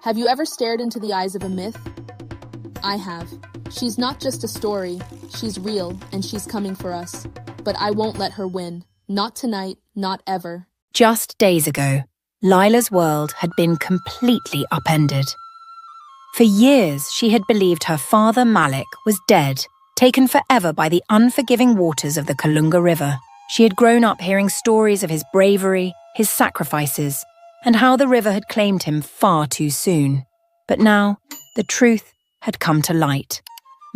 Have you ever stared into the eyes of a myth? I have. She's not just a story, she's real, and she's coming for us. But I won't let her win. Not tonight, not ever. Just days ago, Lila's world had been completely upended. For years, she had believed her father Malik was dead, taken forever by the unforgiving waters of the Kalunga River. She had grown up hearing stories of his bravery, his sacrifices, and how the river had claimed him far too soon. But now, the truth had come to light.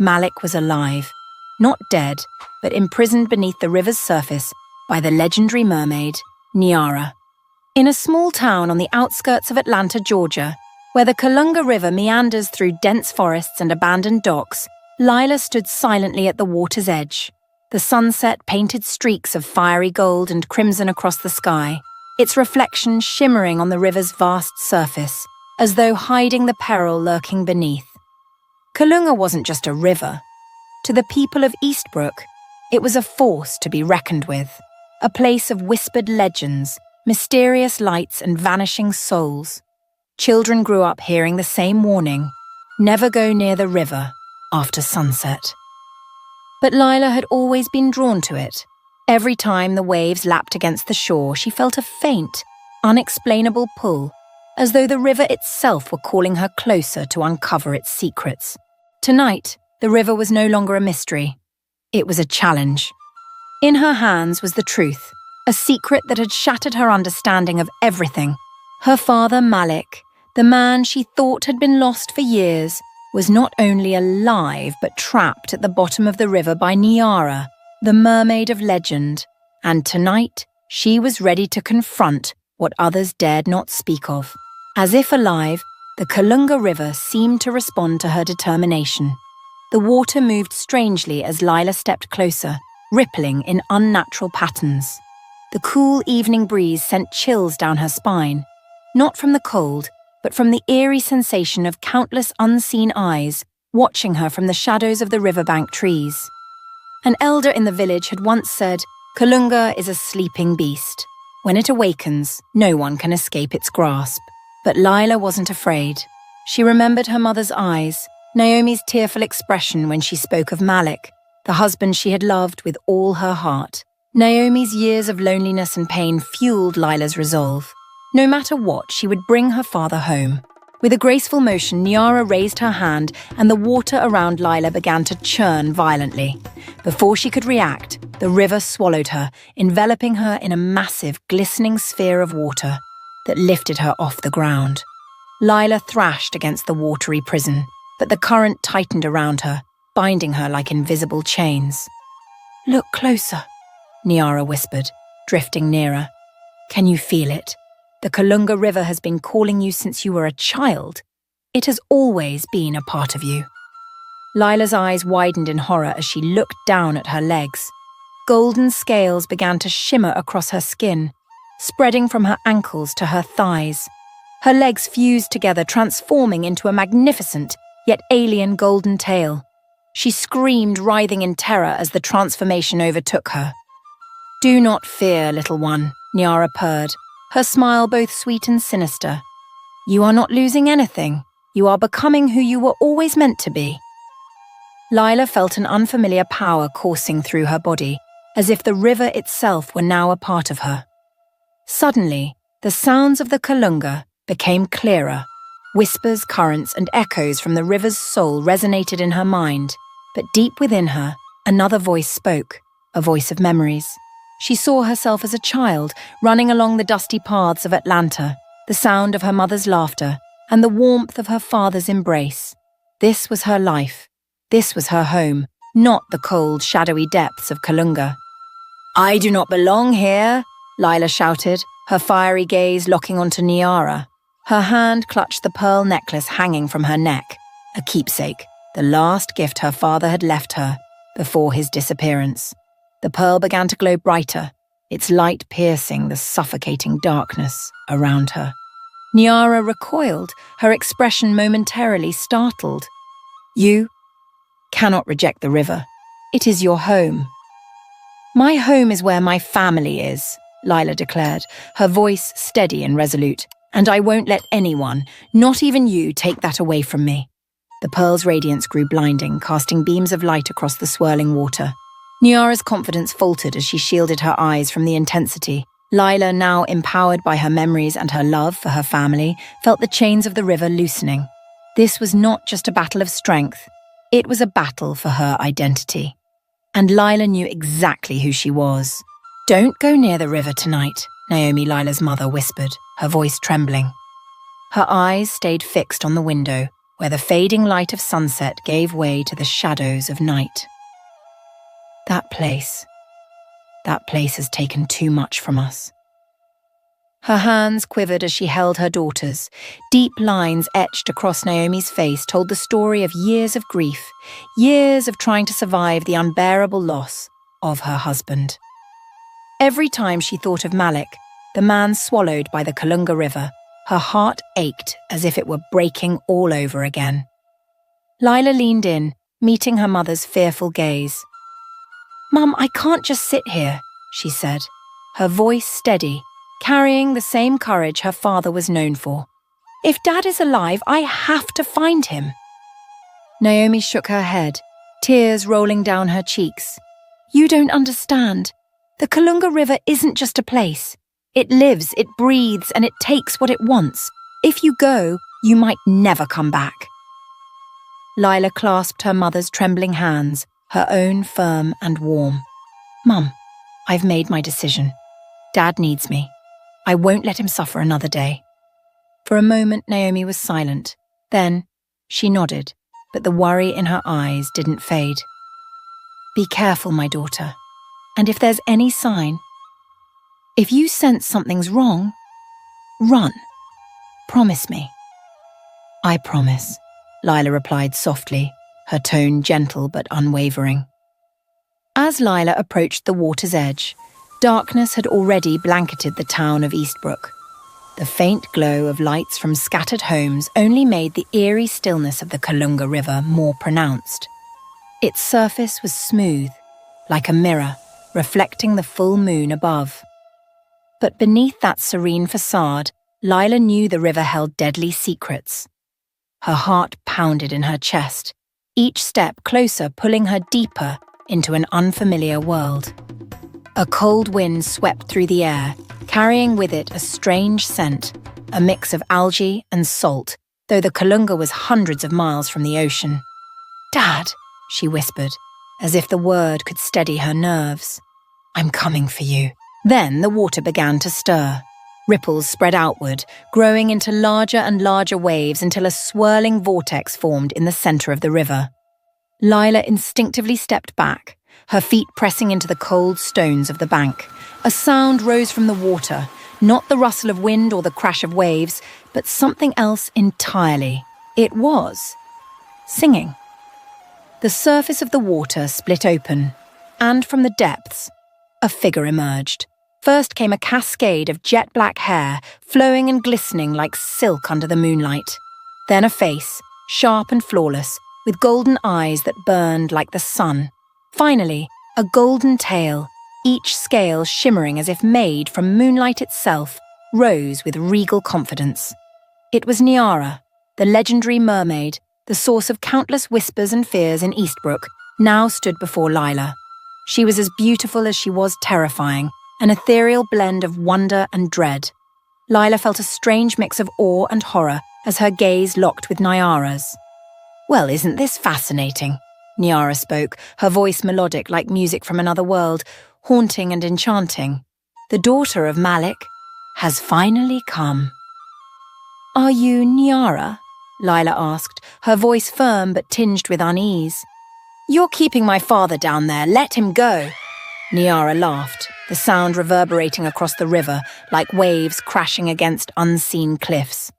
Malik was alive, not dead, but imprisoned beneath the river's surface by the legendary mermaid, Niara. In a small town on the outskirts of Atlanta, Georgia, where the Kalunga River meanders through dense forests and abandoned docks, Lila stood silently at the water's edge. The sunset painted streaks of fiery gold and crimson across the sky, its reflection shimmering on the river's vast surface, as though hiding the peril lurking beneath. Kalunga wasn't just a river. To the people of Eastbrook, it was a force to be reckoned with, a place of whispered legends, mysterious lights and vanishing souls. Children grew up hearing the same warning: never go near the river after sunset. But Lila had always been drawn to it. Every time the waves lapped against the shore, she felt a faint, unexplainable pull, as though the river itself were calling her closer to uncover its secrets. Tonight, the river was no longer a mystery. It was a challenge. In her hands was the truth, a secret that had shattered her understanding of everything. Her father, Malik, the man she thought had been lost for years, was not only alive but trapped at the bottom of the river by Niara, the mermaid of legend, and tonight she was ready to confront what others dared not speak of. As if alive, the Kalunga River seemed to respond to her determination. The water moved strangely as Lila stepped closer, rippling in unnatural patterns. The cool evening breeze sent chills down her spine, not from the cold, but from the eerie sensation of countless unseen eyes watching her from the shadows of the riverbank trees. An elder in the village had once said, "Kalunga is a sleeping beast. When it awakens, no one can escape its grasp." But Lila wasn't afraid. She remembered her mother's eyes, Naomi's tearful expression when she spoke of Malik, the husband she had loved with all her heart. Naomi's years of loneliness and pain fueled Lila's resolve. No matter what, she would bring her father home. With a graceful motion, Niara raised her hand and the water around Lila began to churn violently. Before she could react, the river swallowed her, enveloping her in a massive, glistening sphere of water that lifted her off the ground. Lila thrashed against the watery prison, but the current tightened around her, binding her like invisible chains. "Look closer," Niara whispered, drifting nearer. "Can you feel it? The Kalunga River has been calling you since you were a child. It has always been a part of you." Lila's eyes widened in horror as she looked down at her legs. Golden scales began to shimmer across her skin, spreading from her ankles to her thighs. Her legs fused together, transforming into a magnificent, yet alien golden tail. She screamed, writhing in terror as the transformation overtook her. "Do not fear, little one," Niara purred, her smile both sweet and sinister. "You are not losing anything. You are becoming who you were always meant to be." Lila felt an unfamiliar power coursing through her body, as if the river itself were now a part of her. Suddenly, the sounds of the Kalunga became clearer. Whispers, currents, and echoes from the river's soul resonated in her mind, but deep within her, another voice spoke, a voice of memories. She saw herself as a child, running along the dusty paths of Atlanta, the sound of her mother's laughter, and the warmth of her father's embrace. This was her life. This was her home, not the cold, shadowy depths of Kalunga. "I do not belong here," Lila shouted, her fiery gaze locking onto Niara. Her hand clutched the pearl necklace hanging from her neck, a keepsake, the last gift her father had left her before his disappearance. The pearl began to glow brighter, its light piercing the suffocating darkness around her. Niara recoiled, her expression momentarily startled. "You cannot reject the river. It is your home." "My home is where my family is," Lila declared, her voice steady and resolute. And I won't let anyone, not even you, take that away from me. The pearl's radiance grew blinding, casting beams of light across the swirling water. Niara's confidence faltered as she shielded her eyes from the intensity. Lila, now empowered by her memories and her love for her family, felt the chains of the river loosening. This was not just a battle of strength. It was a battle for her identity. And Lila knew exactly who she was. "Don't go near the river tonight," Naomi, Lila's mother, whispered, her voice trembling. Her eyes stayed fixed on the window, where the fading light of sunset gave way to the shadows of night. That place has taken too much from us. Her hands quivered as she held her daughters. Deep lines etched across Naomi's face told the story of years of grief, years of trying to survive the unbearable loss of her husband. Every time she thought of Malik, the man swallowed by the Kalunga River, her heart ached as if it were breaking all over again. Lila leaned in, meeting her mother's fearful gaze. "Mum, I can't just sit here," she said, her voice steady, carrying the same courage her father was known for. "If Dad is alive, I have to find him." Naomi shook her head, tears rolling down her cheeks. "You don't understand. The Kalunga River isn't just a place. It lives, it breathes, and it takes what it wants. If you go, you might never come back." Lila clasped her mother's trembling hands, her own firm and warm. "Mum, I've made my decision. Dad needs me. I won't let him suffer another day." For a moment, Naomi was silent. Then, she nodded, but the worry in her eyes didn't fade. "Be careful, my daughter. And if there's any sign, if you sense something's wrong, run. Promise me." "I promise," Lila replied softly, her tone gentle but unwavering. As Lila approached the water's edge, darkness had already blanketed the town of Eastbrook. The faint glow of lights from scattered homes only made the eerie stillness of the Kalunga River more pronounced. Its surface was smooth, like a mirror, reflecting the full moon above. But beneath that serene facade, Lila knew the river held deadly secrets. Her heart pounded in her chest, each step closer pulling her deeper into an unfamiliar world. A cold wind swept through the air, carrying with it a strange scent, a mix of algae and salt, though the Kalunga was hundreds of miles from the ocean. "Dad," she whispered, as if the word could steady her nerves. "I'm coming for you." Then the water began to stir. Ripples spread outward, growing into larger and larger waves until a swirling vortex formed in the center of the river. Lila instinctively stepped back, her feet pressing into the cold stones of the bank. A sound rose from the water, not the rustle of wind or the crash of waves, but something else entirely. It was singing. The surface of the water split open, and from the depths, a figure emerged. First came a cascade of jet-black hair, flowing and glistening like silk under the moonlight. Then a face, sharp and flawless, with golden eyes that burned like the sun. Finally, a golden tail, each scale shimmering as if made from moonlight itself, rose with regal confidence. It was Niara, the legendary mermaid, the source of countless whispers and fears in Eastbrook, now stood before Lila. She was as beautiful as she was terrifying, an ethereal blend of wonder and dread. Lila felt a strange mix of awe and horror as her gaze locked with Niara's. "Well, isn't this fascinating?" Niara spoke, her voice melodic like music from another world, haunting and enchanting. "The daughter of Malik has finally come." "Are you Niara?" Lila asked, her voice firm but tinged with unease. "You're keeping my father down there. Let him go." Niara laughed, the sound reverberating across the river like waves crashing against unseen cliffs.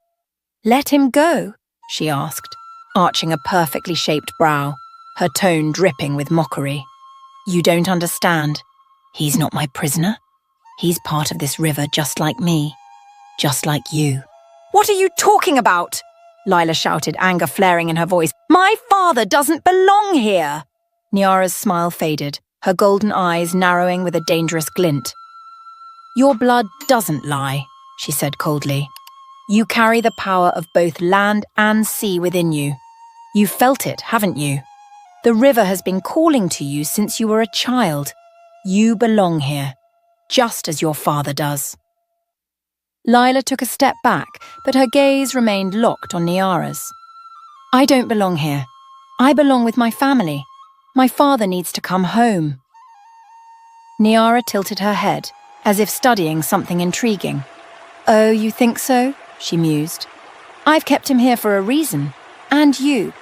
"Let him go?" she asked, arching a perfectly shaped brow, her tone dripping with mockery. "You don't understand. He's not my prisoner. He's part of this river just like me. Just like you." "What are you talking about?" Lila shouted, anger flaring in her voice. "My father doesn't belong here!" Niara's smile faded, her golden eyes narrowing with a dangerous glint. "Your blood doesn't lie," she said coldly. You carry the power of both land and sea within you. You've felt it, haven't you? The river has been calling to you since you were a child. You belong here, just as your father does. Lila took a step back, but her gaze remained locked on Niara's. I don't belong here. I belong with my family. My father needs to come home. Niara tilted her head, as if studying something intriguing. Oh, you think so? She mused. I've kept him here for a reason. And you.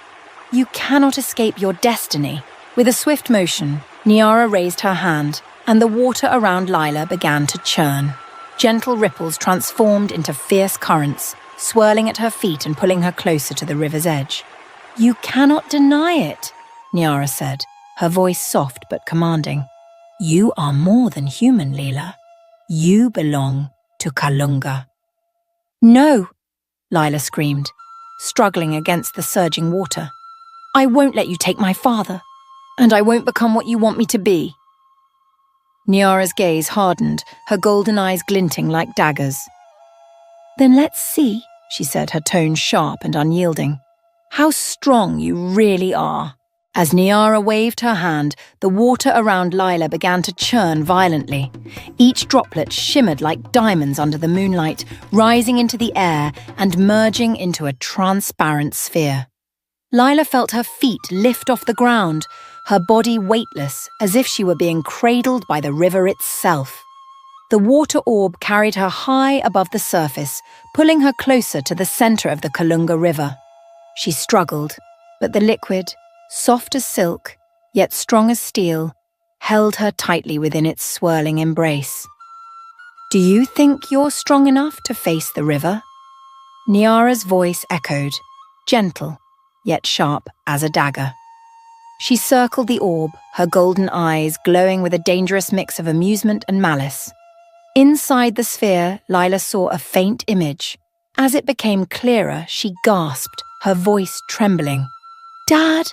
You cannot escape your destiny. With a swift motion, Niara raised her hand, and the water around Lila began to churn. Gentle ripples transformed into fierce currents, swirling at her feet and pulling her closer to the river's edge. You cannot deny it, Niara said, her voice soft but commanding. You are more than human, Lila. You belong to Kalunga. No, Lila screamed, struggling against the surging water. I won't let you take my father, and I won't become what you want me to be. Niara's gaze hardened, her golden eyes glinting like daggers. Then let's see, she said, her tone sharp and unyielding, how strong you really are. As Niara waved her hand, the water around Lila began to churn violently. Each droplet shimmered like diamonds under the moonlight, rising into the air and merging into a transparent sphere. Lila felt her feet lift off the ground, her body weightless, as if she were being cradled by the river itself. The water orb carried her high above the surface, pulling her closer to the center of the Kalunga River. She struggled, but the liquid, soft as silk, yet strong as steel, held her tightly within its swirling embrace. Do you think you're strong enough to face the river? Niara's voice echoed, gentle, yet sharp as a dagger. She circled the orb, her golden eyes glowing with a dangerous mix of amusement and malice. Inside the sphere, Lila saw a faint image. As it became clearer, she gasped, her voice trembling. Dad!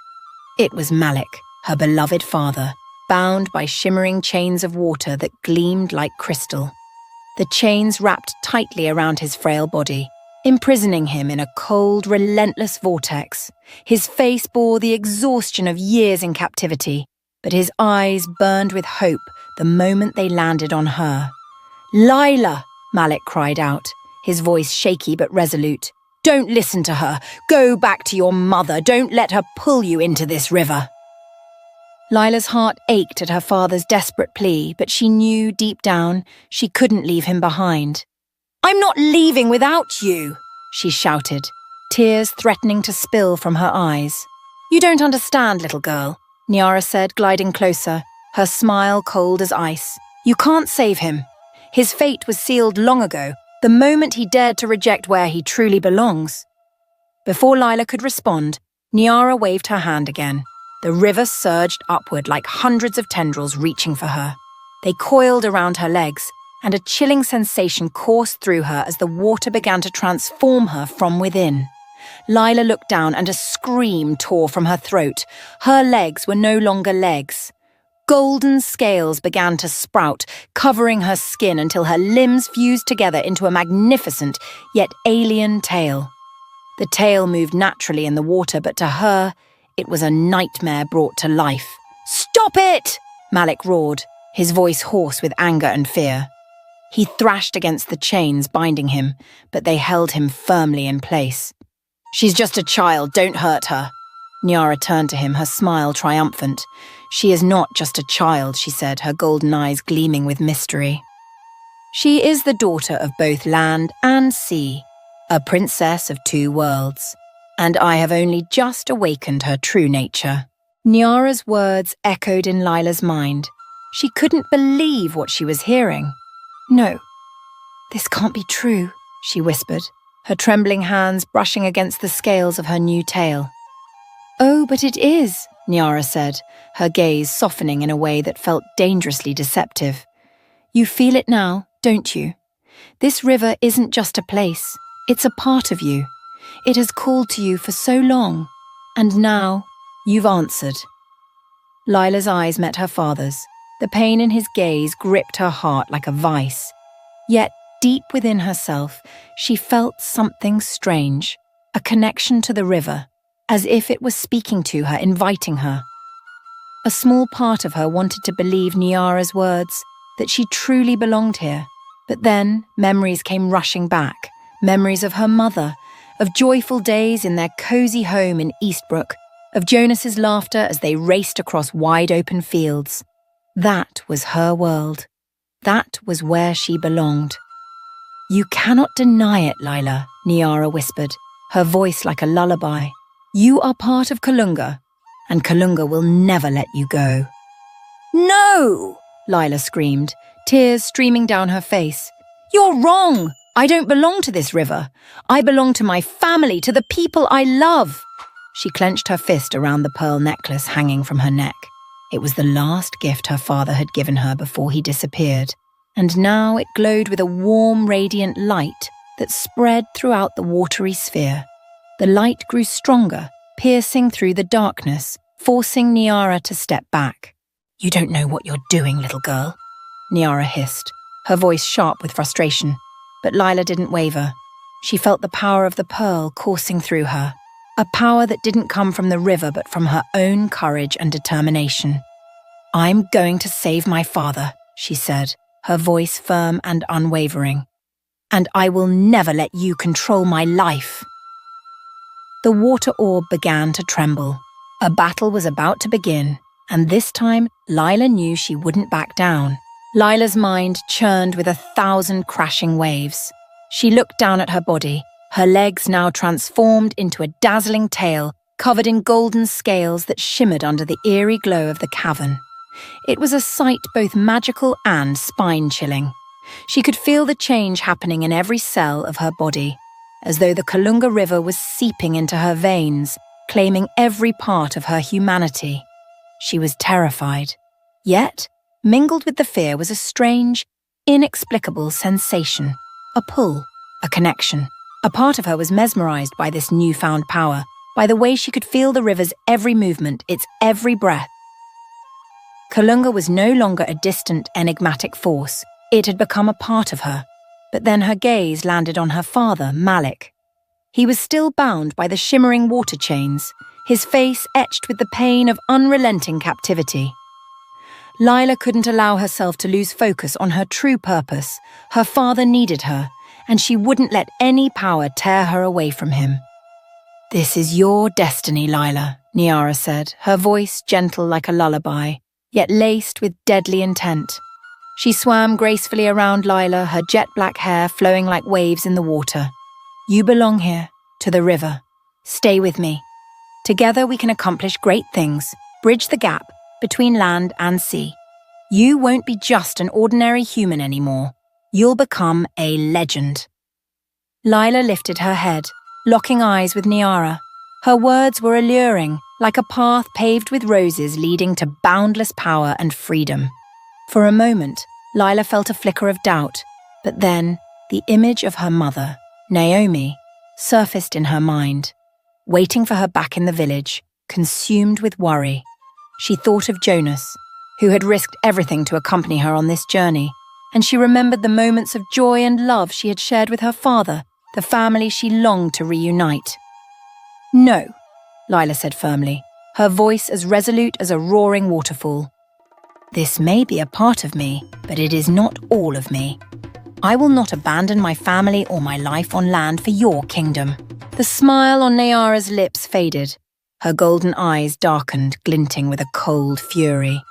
It was Malik, her beloved father, bound by shimmering chains of water that gleamed like crystal. The chains wrapped tightly around his frail body, imprisoning him in a cold, relentless vortex. His face bore the exhaustion of years in captivity, but his eyes burned with hope the moment they landed on her. Lila! Malik cried out, his voice shaky but resolute. Don't listen to her. Go back to your mother. Don't let her pull you into this river. Lila's heart ached at her father's desperate plea, but she knew deep down she couldn't leave him behind. I'm not leaving without you, she shouted, tears threatening to spill from her eyes. You don't understand, little girl, Niara said, gliding closer, her smile cold as ice. You can't save him. His fate was sealed long ago, the moment he dared to reject where he truly belongs. Before Lila could respond, Niara waved her hand again. The river surged upward like hundreds of tendrils reaching for her. They coiled around her legs, and a chilling sensation coursed through her as the water began to transform her from within. Lila looked down and a scream tore from her throat. Her legs were no longer legs. Golden scales began to sprout, covering her skin until her limbs fused together into a magnificent, yet alien tail. The tail moved naturally in the water, but to her, it was a nightmare brought to life. Stop it! Malik roared, his voice hoarse with anger and fear. He thrashed against the chains binding him, but they held him firmly in place. She's just a child, don't hurt her. Niara turned to him, her smile triumphant. She is not just a child, she said, her golden eyes gleaming with mystery. She is the daughter of both land and sea, a princess of two worlds, and I have only just awakened her true nature. Niara's words echoed in Lila's mind. She couldn't believe what she was hearing. No, this can't be true, she whispered, her trembling hands brushing against the scales of her new tail. Oh, but it is, Niara said, her gaze softening in a way that felt dangerously deceptive. You feel it now, don't you? This river isn't just a place, it's a part of you. It has called to you for so long, and now you've answered. Lila's eyes met her father's. The pain in his gaze gripped her heart like a vice. Yet deep within herself, she felt something strange, a connection to the river, as if it was speaking to her, inviting her. A small part of her wanted to believe Niara's words, that she truly belonged here. But then memories came rushing back, memories of her mother, of joyful days in their cozy home in Eastbrook, of Jonas's laughter as they raced across wide-open fields. That was her world. That was where she belonged. "You cannot deny it, Lila," Niara whispered, her voice like a lullaby. "You are part of Kalunga, and Kalunga will never let you go." "No!" Lila screamed, tears streaming down her face. "You're wrong! I don't belong to this river. I belong to my family, to the people I love." She clenched her fist around the pearl necklace hanging from her neck. It was the last gift her father had given her before he disappeared, and now it glowed with a warm, radiant light that spread throughout the watery sphere. The light grew stronger, piercing through the darkness, forcing Niara to step back. "You don't know what you're doing, little girl," Niara hissed, her voice sharp with frustration. But Lila didn't waver. She felt the power of the pearl coursing through her, a power that didn't come from the river but from her own courage and determination. "I'm going to save my father," she said, her voice firm and unwavering. "And I will never let you control my life." The water orb began to tremble. A battle was about to begin, and this time Lila knew she wouldn't back down. Lila's mind churned with 1,000 crashing waves. She looked down at her body, her legs now transformed into a dazzling tail covered in golden scales that shimmered under the eerie glow of the cavern. It was a sight both magical and spine-chilling. She could feel the change happening in every cell of her body, as though the Kalunga River was seeping into her veins, claiming every part of her humanity. She was terrified. Yet, mingled with the fear was a strange, inexplicable sensation, a pull, a connection. A part of her was mesmerized by this newfound power, by the way she could feel the river's every movement, its every breath. Kalunga was no longer a distant, enigmatic force. It had become a part of her. But then her gaze landed on her father, Malik. He was still bound by the shimmering water chains, his face etched with the pain of unrelenting captivity. Lila couldn't allow herself to lose focus on her true purpose. Her father needed her, and she wouldn't let any power tear her away from him. "This is your destiny, Lila," Niara said, her voice gentle like a lullaby, yet laced with deadly intent. She swam gracefully around Lila, her jet-black hair flowing like waves in the water. "You belong here, to the river. Stay with me. Together we can accomplish great things, bridge the gap between land and sea. You won't be just an ordinary human anymore. You'll become a legend." Lila lifted her head, locking eyes with Niara. Her words were alluring, like a path paved with roses leading to boundless power and freedom. For a moment, Lila felt a flicker of doubt, but then the image of her mother, Naomi, surfaced in her mind, waiting for her back in the village, consumed with worry. She thought of Jonas, who had risked everything to accompany her on this journey, and she remembered the moments of joy and love she had shared with her father, the family she longed to reunite. "No," Lila said firmly, her voice as resolute as a roaring waterfall. "This may be a part of me, but it is not all of me. I will not abandon my family or my life on land for your kingdom." The smile on Niara's lips faded. Her golden eyes darkened, glinting with a cold fury.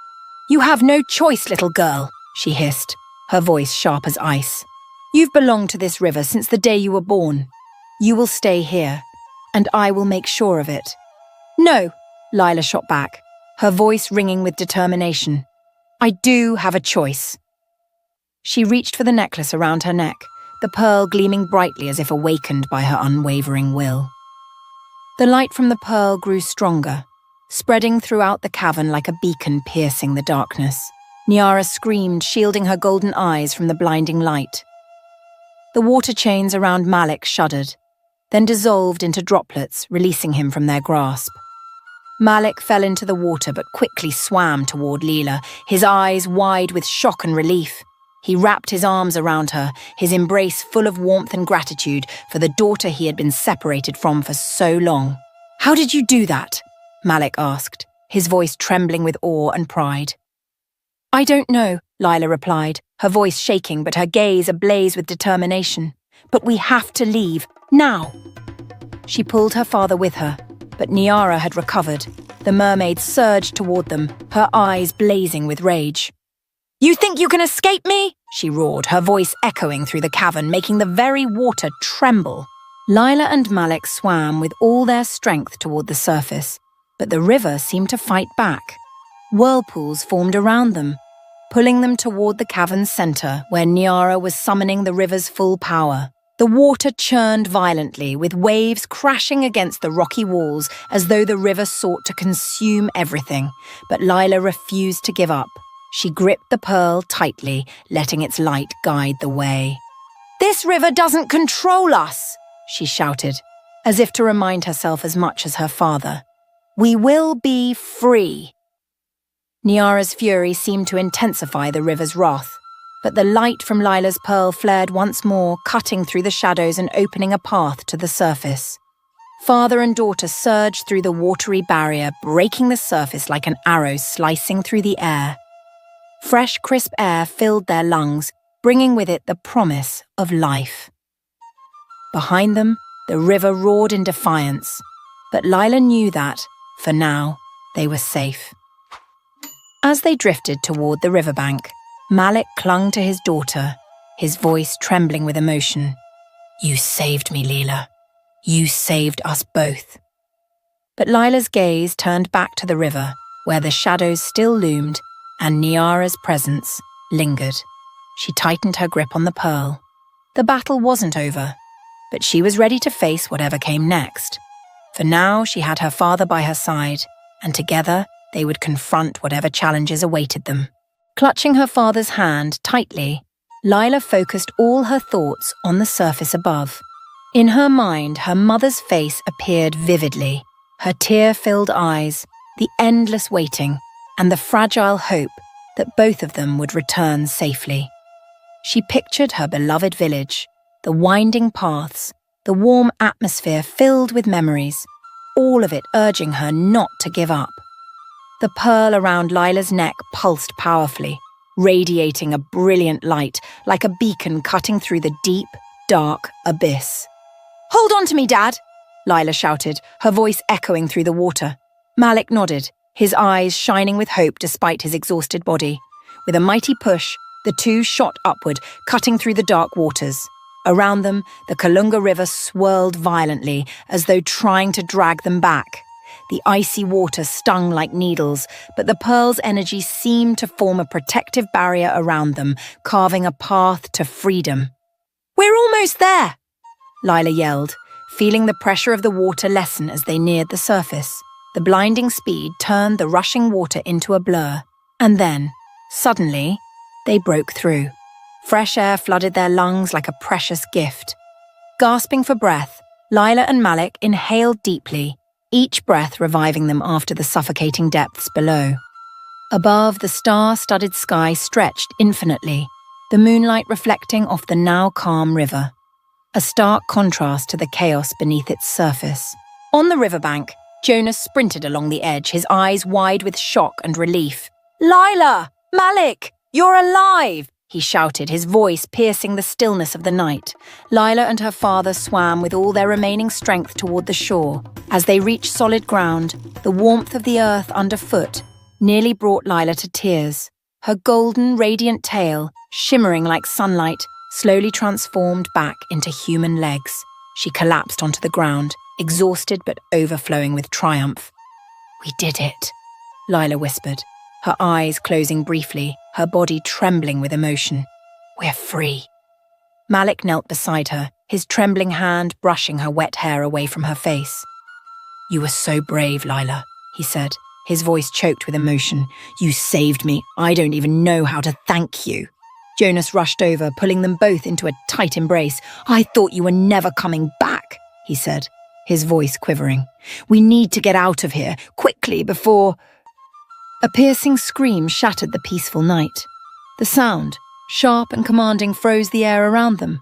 "You have no choice, little girl," she hissed, her voice sharp as ice. "You've belonged to this river since the day you were born. You will stay here, and I will make sure of it." "No," Lila shot back, her voice ringing with determination. "I do have a choice." She reached for the necklace around her neck, the pearl gleaming brightly as if awakened by her unwavering will. The light from the pearl grew stronger, spreading throughout the cavern like a beacon piercing the darkness. Niara screamed, shielding her golden eyes from the blinding light. The water chains around Malik shuddered, then dissolved into droplets, releasing him from their grasp. Malik fell into the water but quickly swam toward Lila, his eyes wide with shock and relief. He wrapped his arms around her, his embrace full of warmth and gratitude for the daughter he had been separated from for so long. "How did you do that?" Malik asked, his voice trembling with awe and pride. "I don't know," Lila replied, her voice shaking but her gaze ablaze with determination. "But we have to leave, now." She pulled her father with her, but Niara had recovered. The mermaid surged toward them, her eyes blazing with rage. "You think you can escape me?" she roared, her voice echoing through the cavern, making the very water tremble. Lila and Malik swam with all their strength toward the surface, but the river seemed to fight back. Whirlpools formed around them, pulling them toward the cavern's center, where Niara was summoning the river's full power. The water churned violently, with waves crashing against the rocky walls as though the river sought to consume everything, but Lila refused to give up. She gripped the pearl tightly, letting its light guide the way. "This river doesn't control us!" she shouted, as if to remind herself as much as her father. "We will be free." Niara's fury seemed to intensify the river's wrath, but the light from Lila's pearl flared once more, cutting through the shadows and opening a path to the surface. Father and daughter surged through the watery barrier, breaking the surface like an arrow slicing through the air. Fresh, crisp air filled their lungs, bringing with it the promise of life. Behind them, the river roared in defiance, but Lila knew that, for now, they were safe. As they drifted toward the riverbank, Malik clung to his daughter, his voice trembling with emotion. "You saved me, Lila. You saved us both." But Lila's gaze turned back to the river, where the shadows still loomed and Niara's presence lingered. She tightened her grip on the pearl. The battle wasn't over, but she was ready to face whatever came next. For now, she had her father by her side, and together they would confront whatever challenges awaited them. Clutching her father's hand tightly, Lila focused all her thoughts on the surface above. In her mind, her mother's face appeared vividly, her tear-filled eyes, the endless waiting, and the fragile hope that both of them would return safely. She pictured her beloved village, the winding paths, the warm atmosphere filled with memories, all of it urging her not to give up. The pearl around Lila's neck pulsed powerfully, radiating a brilliant light like a beacon cutting through the deep, dark abyss. "Hold on to me, Dad!" Lila shouted, her voice echoing through the water. Malik nodded, his eyes shining with hope despite his exhausted body. With a mighty push, the two shot upward, cutting through the dark waters. Around them, the Kalunga River swirled violently, as though trying to drag them back. The icy water stung like needles, but the pearl's energy seemed to form a protective barrier around them, carving a path to freedom. "We're almost there!" Lila yelled, feeling the pressure of the water lessen as they neared the surface. The blinding speed turned the rushing water into a blur, and then, suddenly, they broke through. Fresh air flooded their lungs like a precious gift. Gasping for breath, Lila and Malik inhaled deeply, each breath reviving them after the suffocating depths below. Above, the star-studded sky stretched infinitely, the moonlight reflecting off the now calm river, a stark contrast to the chaos beneath its surface. On the riverbank, Jonas sprinted along the edge, his eyes wide with shock and relief. "Lila! Malik! You're alive!" he shouted, his voice piercing the stillness of the night. Lila and her father swam with all their remaining strength toward the shore. As they reached solid ground, the warmth of the earth underfoot nearly brought Lila to tears. Her golden, radiant tail, shimmering like sunlight, slowly transformed back into human legs. She collapsed onto the ground, exhausted but overflowing with triumph. "We did it," Lila whispered, her eyes closing briefly, her body trembling with emotion. "We're free." Malik knelt beside her, his trembling hand brushing her wet hair away from her face. "You were so brave, Lila," he said, his voice choked with emotion. "You saved me. I don't even know how to thank you." Jonas rushed over, pulling them both into a tight embrace. "I thought you were never coming back," he said, his voice quivering. "We need to get out of here, quickly, before—" A piercing scream shattered the peaceful night. The sound, Sharp and commanding froze the air around them.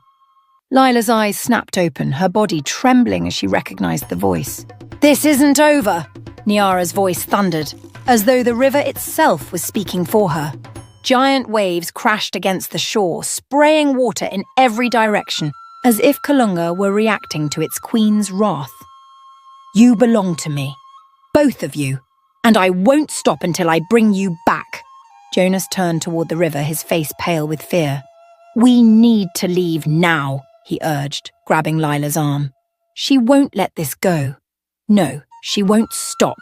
Lila's eyes snapped open, her body trembling as she recognized the voice. "This isn't over," Niara's voice thundered, as though the river itself was speaking for her. Giant waves crashed against the shore, spraying water in every direction, as if Kalunga were reacting to its queen's wrath. "You belong to me, both of you, and I won't stop until I bring you back." Jonas turned toward the river, his face pale with fear. "We need to leave now," he urged, grabbing Lila's arm. "She won't let this go." "No, she won't stop,"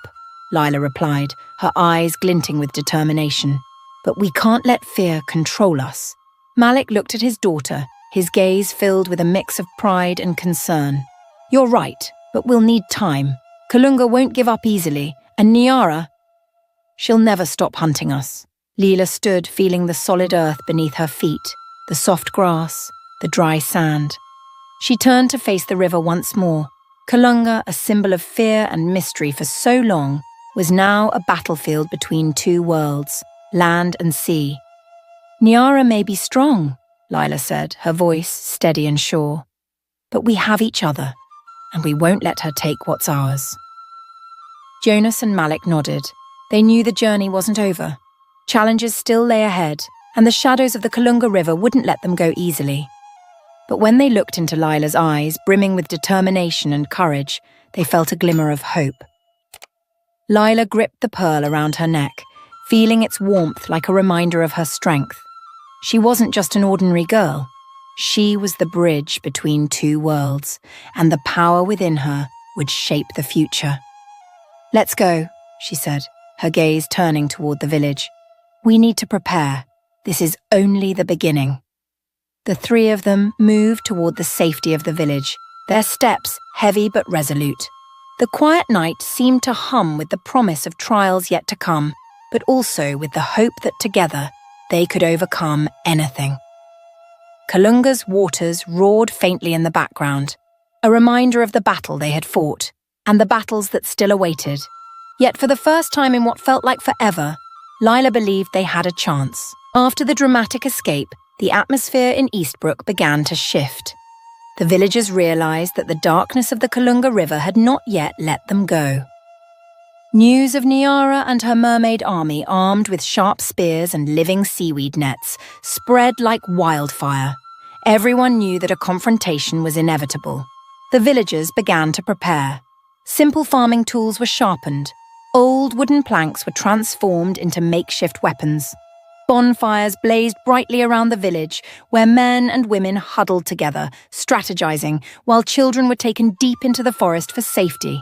Lila replied, her eyes glinting with determination. "But we can't let fear control us." Malik looked at his daughter, his gaze filled with a mix of pride and concern. "You're right, but we'll need time. Kalunga won't give up easily, and Niara, she'll never stop hunting us." Lila stood feeling the solid earth beneath her feet, the soft grass, the dry sand. She turned to face the river once more. Kalunga, a symbol of fear and mystery for so long, was now a battlefield between two worlds, land and sea. "Niara may be strong," Lila said, her voice steady and sure. "But we have each other, and we won't let her take what's ours." Jonas and Malik nodded. They knew the journey wasn't over. Challenges still lay ahead, and the shadows of the Kalunga River wouldn't let them go easily. But when they looked into Lila's eyes, brimming with determination and courage, they felt a glimmer of hope. Lila gripped the pearl around her neck, feeling its warmth like a reminder of her strength. She wasn't just an ordinary girl. She was the bridge between two worlds, and the power within her would shape the future. "Let's go," she said, her gaze turning toward the village. "We need to prepare. This is only the beginning." The three of them moved toward the safety of the village, their steps heavy but resolute. The quiet night seemed to hum with the promise of trials yet to come, but also with the hope that together they could overcome anything. Kalunga's waters roared faintly in the background, a reminder of the battle they had fought, and the battles that still awaited. Yet for the first time in what felt like forever, Lila believed they had a chance. After the dramatic escape, the atmosphere in Eastbrook began to shift. The villagers realized that the darkness of the Kalunga River had not yet let them go. News of Niara and her mermaid army armed with sharp spears and living seaweed nets spread like wildfire. Everyone knew that a confrontation was inevitable. The villagers began to prepare. Simple farming tools were sharpened. Old wooden planks were transformed into makeshift weapons. Bonfires blazed brightly around the village, where men and women huddled together, strategizing, while children were taken deep into the forest for safety.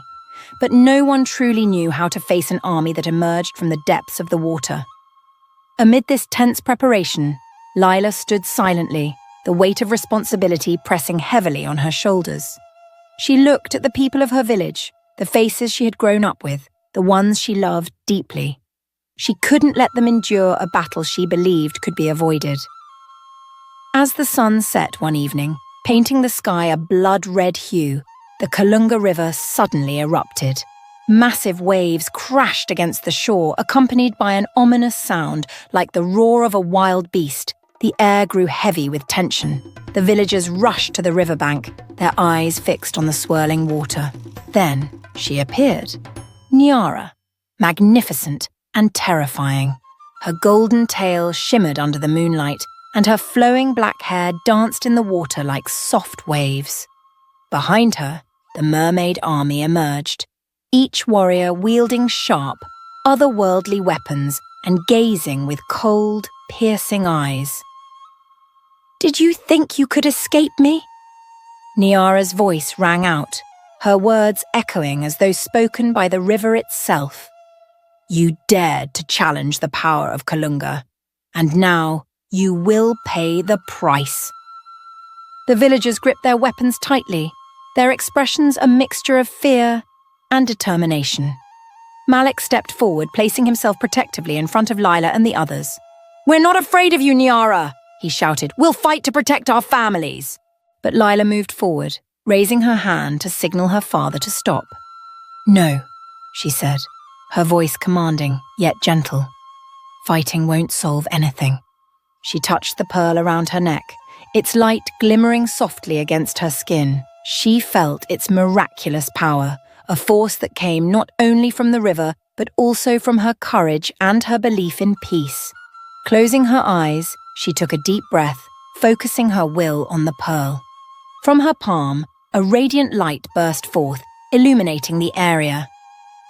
But no one truly knew how to face an army that emerged from the depths of the water. Amid this tense preparation, Lila stood silently, the weight of responsibility pressing heavily on her shoulders. She looked at the people of her village, the faces she had grown up with, the ones she loved deeply. She couldn't let them endure a battle she believed could be avoided. As the sun set one evening, painting the sky a blood-red hue, the Kalunga River suddenly erupted. Massive waves crashed against the shore, accompanied by an ominous sound like the roar of a wild beast. The air grew heavy with tension. The villagers rushed to the riverbank, their eyes fixed on the swirling water. Then she appeared. Niara, magnificent and terrifying. Her golden tail shimmered under the moonlight, and her flowing black hair danced in the water like soft waves. Behind her, the mermaid army emerged, each warrior wielding sharp, otherworldly weapons and gazing with cold, piercing eyes. "Did you think you could escape me?" Niara's voice rang out, her words echoing as though spoken by the river itself. "You dared to challenge the power of Kalunga, and now you will pay the price." The villagers gripped their weapons tightly, their expressions a mixture of fear and determination. Malik stepped forward, placing himself protectively in front of Lila and the others. "We're not afraid of you, Niara!" he shouted. "We'll fight to protect our families." But Lila moved forward, raising her hand to signal her father to stop. "No," she said, her voice commanding, yet gentle. "Fighting won't solve anything. She touched the pearl around her neck, its light glimmering softly against her skin. She felt its miraculous power, a force that came not only from the river, but also from her courage and her belief in peace. Closing her eyes, she took a deep breath, focusing her will on the pearl. From her palm, a radiant light burst forth, illuminating the area.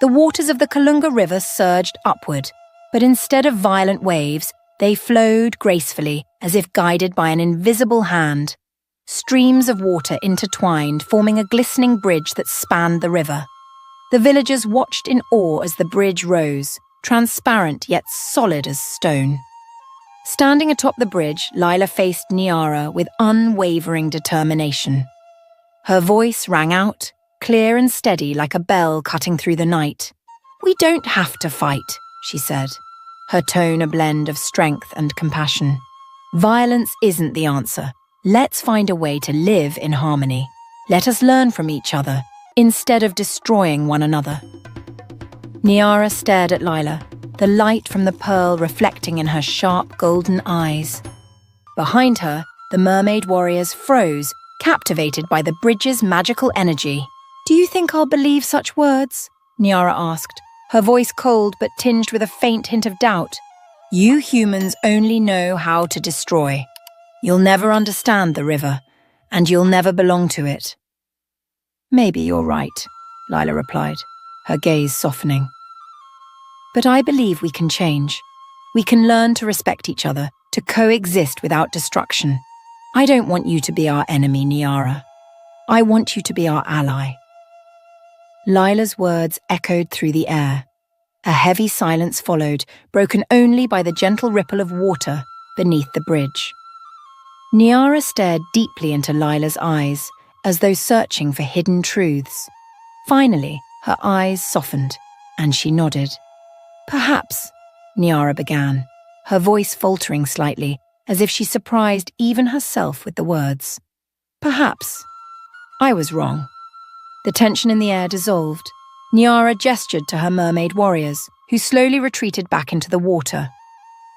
The waters of the Kalunga River surged upward, but instead of violent waves, they flowed gracefully, as if guided by an invisible hand. Streams of water intertwined, forming a glistening bridge that spanned the river. The villagers watched in awe as the bridge rose, transparent yet solid as stone. Standing atop the bridge, Lila faced Niara with unwavering determination. Her voice rang out, clear and steady like a bell cutting through the night. "We don't have to fight," she said, her tone a blend of strength and compassion. "Violence isn't the answer. Let's find a way to live in harmony. Let us learn from each other, instead of destroying one another." Niara stared at Lila, the light from the pearl reflecting in her sharp golden eyes. Behind her, the mermaid warriors froze, captivated by the bridge's magical energy. "Do you think I'll believe such words?" Niara asked, her voice cold but tinged with a faint hint of doubt. "You humans only know how to destroy. You'll never understand the river, and you'll never belong to it." "Maybe you're right," Lila replied, her gaze softening. "But I believe we can change. We can learn to respect each other, to coexist without destruction. I don't want you to be our enemy, Niara. I want you to be our ally." Lila's words echoed through the air. A heavy silence followed, broken only by the gentle ripple of water beneath the bridge. Niara stared deeply into Lila's eyes, as though searching for hidden truths. Finally, her eyes softened, and she nodded. "Perhaps," Niara began, her voice faltering slightly, as if she surprised even herself with the words. "Perhaps. I was wrong." The tension in the air dissolved. Niara gestured to her mermaid warriors, who slowly retreated back into the water.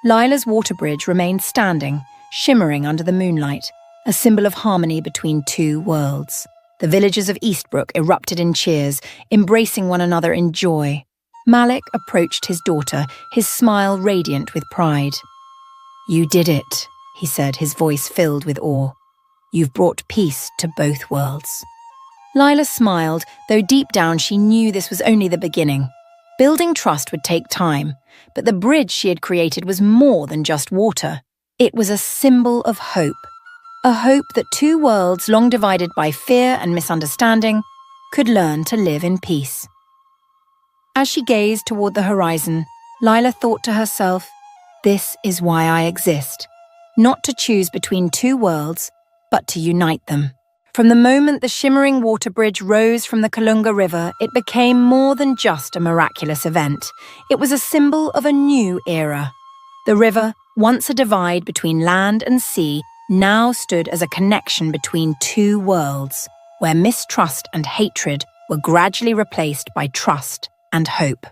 Lila's water bridge remained standing, shimmering under the moonlight, a symbol of harmony between two worlds. The villagers of Eastbrook erupted in cheers, embracing one another in joy. Malik approached his daughter, his smile radiant with pride. "You did it," he said, his voice filled with awe. "You've brought peace to both worlds." Lila smiled, though deep down she knew this was only the beginning. Building trust would take time, but the bridge she had created was more than just water. It was a symbol of hope. A hope that two worlds long divided by fear and misunderstanding could learn to live in peace. As she gazed toward the horizon, Lila thought to herself, "This is why I exist. Not to choose between two worlds, but to unite them." From the moment the shimmering water bridge rose from the Kalunga River, it became more than just a miraculous event. It was a symbol of a new era. The river, once a divide between land and sea, now stood as a connection between two worlds, where mistrust and hatred were gradually replaced by trust and hope.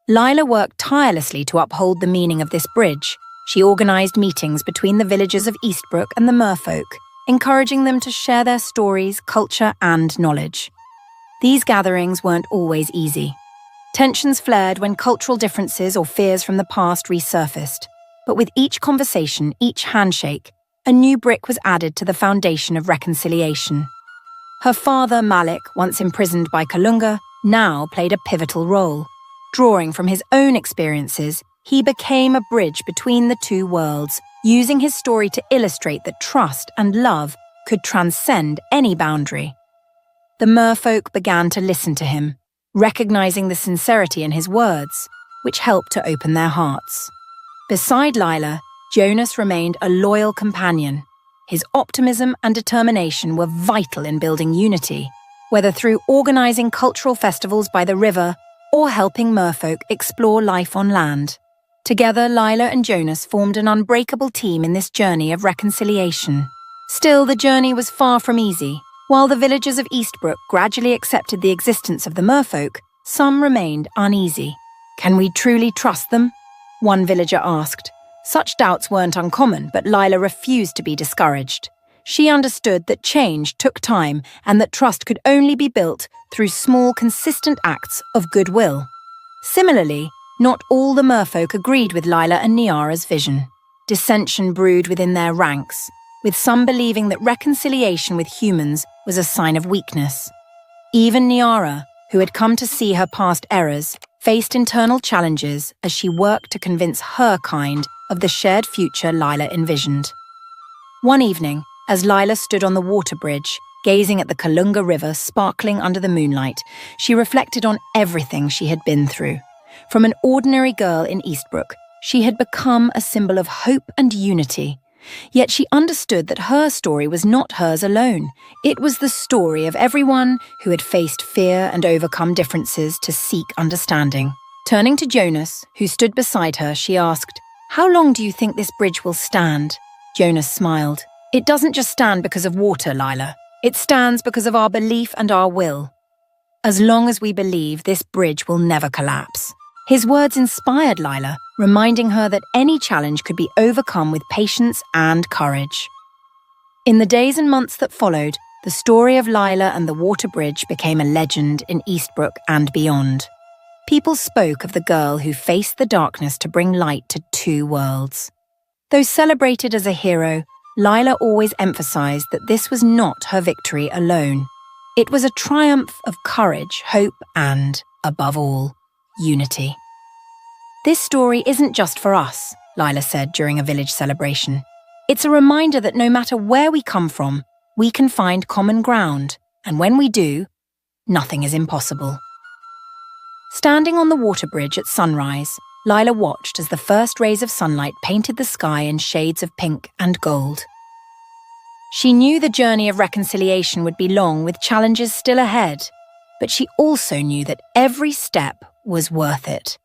Lila worked tirelessly to uphold the meaning of this bridge. She organised meetings between the villagers of Eastbrook and the merfolk, encouraging them to share their stories, culture, and knowledge. These gatherings weren't always easy. Tensions flared when cultural differences or fears from the past resurfaced. But with each conversation, each handshake, a new brick was added to the foundation of reconciliation. Her father, Malik, once imprisoned by Kalunga, now played a pivotal role. Drawing from his own experiences, he became a bridge between the two worlds, using his story to illustrate that trust and love could transcend any boundary. The merfolk began to listen to him, recognizing the sincerity in his words, which helped to open their hearts. Beside Lila, Jonas remained a loyal companion. His optimism and determination were vital in building unity, whether through organizing cultural festivals by the river or helping merfolk explore life on land. Together, Lila and Jonas formed an unbreakable team in this journey of reconciliation. Still, the journey was far from easy. While the villagers of Eastbrook gradually accepted the existence of the merfolk, some remained uneasy. "Can we truly trust them?" one villager asked, Such doubts weren't uncommon, but Lila refused to be discouraged. She understood that change took time and that trust could only be built through small, consistent acts of goodwill. Similarly, not all the merfolk agreed with Lila and Niara's vision. Dissension brewed within their ranks, with some believing that reconciliation with humans was a sign of weakness. Even Niara, who had come to see her past errors, faced internal challenges as she worked to convince her kind of the shared future Lila envisioned. One evening, as Lila stood on the water bridge, gazing at the Kalunga River sparkling under the moonlight, she reflected on everything she had been through. From an ordinary girl in Eastbrook, she had become a symbol of hope and unity. Yet she understood that her story was not hers alone. It was the story of everyone who had faced fear and overcome differences to seek understanding. Turning to Jonas, who stood beside her, she asked, "How long do you think this bridge will stand?" Jonas smiled. "It doesn't just stand because of water, Lila. It stands because of our belief and our will. As long as we believe, this bridge will never collapse." His words inspired Lila, reminding her that any challenge could be overcome with patience and courage. In the days and months that followed, the story of Lila and the water bridge became a legend in Eastbrook and beyond. People spoke of the girl who faced the darkness to bring light to two worlds. Though celebrated as a hero, Lila always emphasized that this was not her victory alone. It was a triumph of courage, hope, and, above all, unity. "This story isn't just for us," Lila said during a village celebration. "It's a reminder that no matter where we come from, we can find common ground, and when we do, nothing is impossible." Standing on the water bridge at sunrise, Lila watched as the first rays of sunlight painted the sky in shades of pink and gold. She knew the journey of reconciliation would be long, with challenges still ahead, but she also knew that every step was worth it.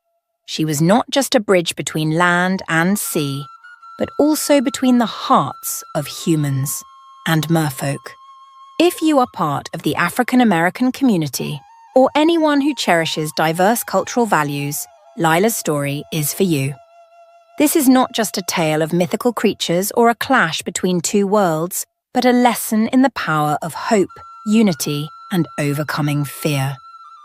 She was not just a bridge between land and sea, but also between the hearts of humans and merfolk. If you are part of the African American community, or anyone who cherishes diverse cultural values, Lila's story is for you. This is not just a tale of mythical creatures or a clash between two worlds, but a lesson in the power of hope, unity, and overcoming fear.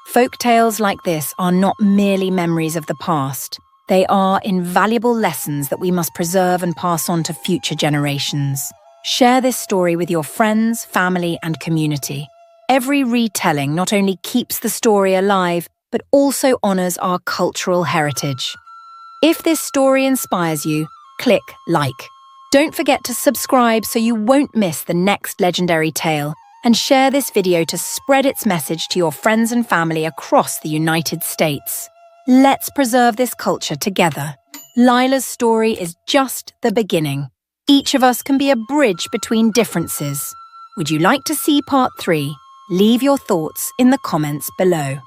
Folk tales like this are not merely memories of the past. They are invaluable lessons that we must preserve and pass on to future generations. Share this story with your friends, family, and community. Every retelling not only keeps the story alive, but also honors our cultural heritage. If this story inspires you, click like. Don't forget to subscribe so you won't miss the next legendary tale, and share this video to spread its message to your friends and family across the United States. Let's preserve this culture together. Lila's story is just the beginning. Each of us can be a bridge between differences. Would you like to see part 3? Leave your thoughts in the comments below.